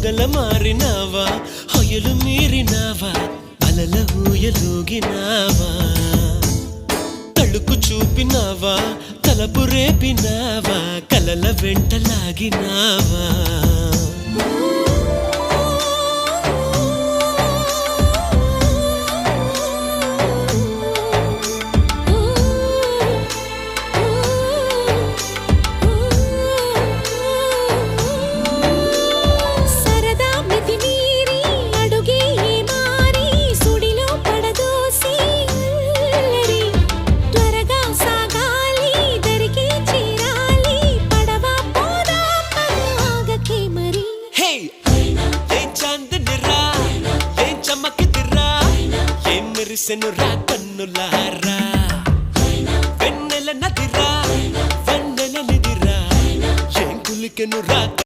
మొగల మారినావా హొయలు మీరినావా అలల ఊయలూగినావా తళుకు చూపినావా తలపు రేపినావా కలల వెంటలాగినావా మెరిసెనురా కన్నులారా వెన్నెల నదిరా వెన్నెల నిదిరా ఏం కులికెనురా